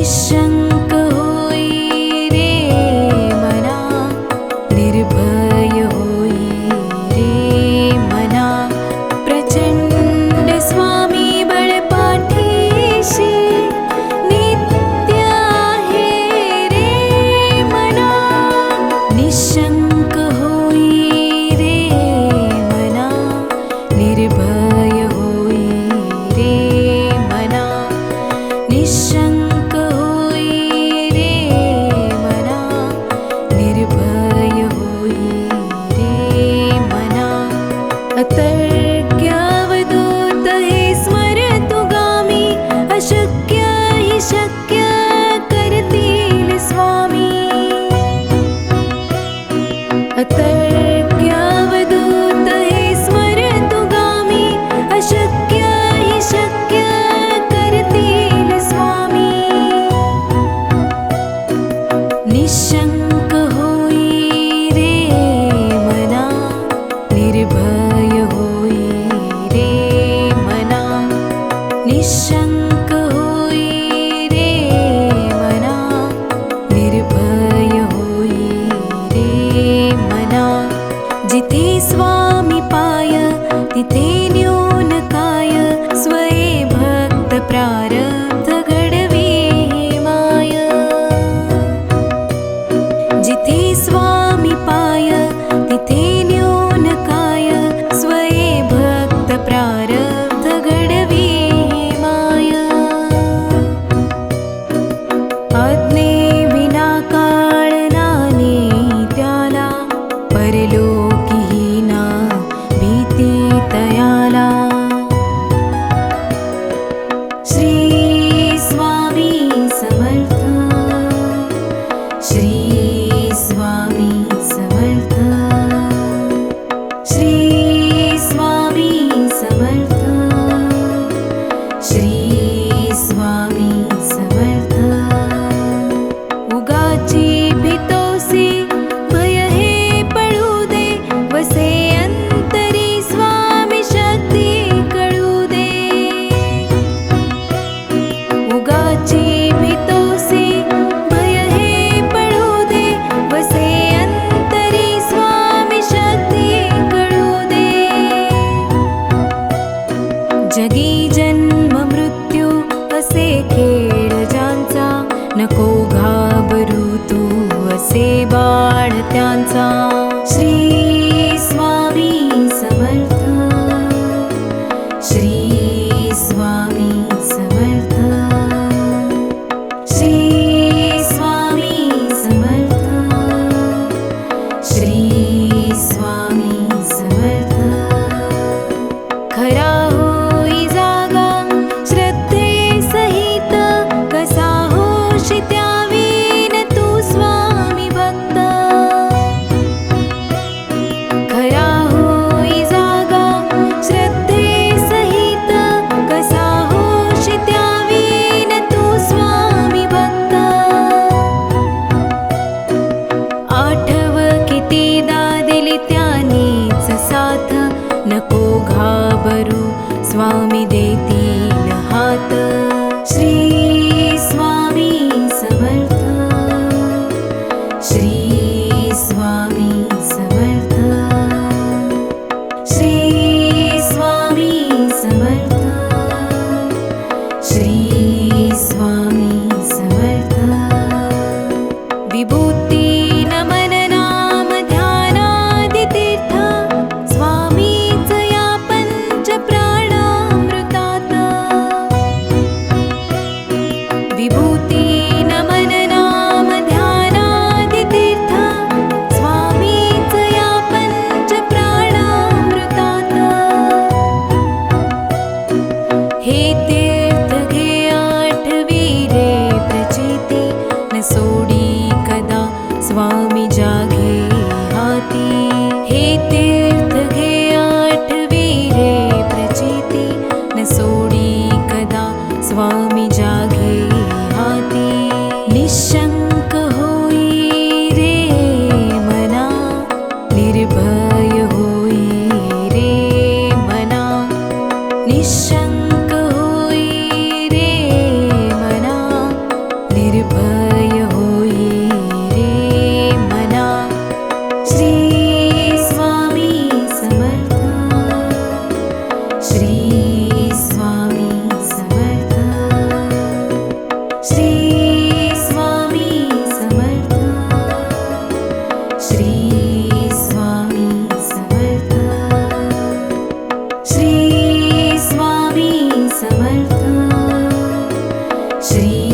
निशंक होई रे मना, निर्भय होई रे मना, प्रचंड स्वामी बळपाठीशी नित्य आहे रे मना. निशंक होई रे मना, निर्भय होई रे मना, निशंक होई रे मना, निर्भय होई रे मना. अतर्क्यावधूत हे स्मरतुगामी, अशक्य हि शक्य करतील स्वामी. अतर्क्यावधूत हे स्मरतुगामी, अशक्य हि शक्य करतील स्वामी. निशंक होई रे मना, निर्भय होई रे मना, निशंक होई रे मना, निर्भय होई रे मना. जिथे स्वामी पाय तिथे न्यून काय, स्वये भक्त प्रारब्ध घडवी माय. जिथे स्वामी पाय तिथे न्यून काय, स्वये भक्त प्रारब्ध घडवी माय. आज्ञे विना काळ नाने त्याला, परलोकीही ना भीती तयाला. श्री स्वामी समर्थ, श्री स्वामी समर्थ, श्री स्वामी समर्थ, श्री स्वामी समर्थ. उगाची भीतोसी भय हे पळू दे, वसे अंतरी स्वामी शक्ती कळू दे. उगाची भीतोसी भय हे पळू दे, वसे अंतरी स्वामी शक्ती कळू दे. जगी जन्म मृत्यू असे खेळ ज्यांचा, नको घाबरू तू असे बाळ त्यांचा. श्री स्वामी समर्थ, श्री स्वामी समर्थ, श्री स्वामी समर्थ, श्री स्वामी समर्थ. खरा होई जागा श्रद्धे सहित, कसा होशी त्यावीन तू स्वामी भक्त. खरा होई जागा श्रद्धे सहित, कसा होशी त्यावीन तू स्वामी भक्त. आठव कितीदा दिली त्यानीच साथ, नको घाबरू स्वामी देतील हात. श्री स्वामी समर्थ, श्री स्वामी समर्थ, श्री स्वामी समर्थ, श्री स्वामी समर्थ. विभूती नमन नाम ध्यानादितीर्थ, स्वामीच या पंच प्राणामृतात. विभूती नमन नाम ध्यानादितीर्थ, स्वामीच या पंच प्राणामृतात. हे तीर्थ घे आठवी रे प्रचिती, न सोडी कदा स्वामी जागे हाती. हे तीर्थ घे आठवी रे प्रचिती, न सोडी कदा स्वामी जागे हाती. निशंक होई रे मना, निर्भय होई रे मना, निशंक होई रे मना, श्री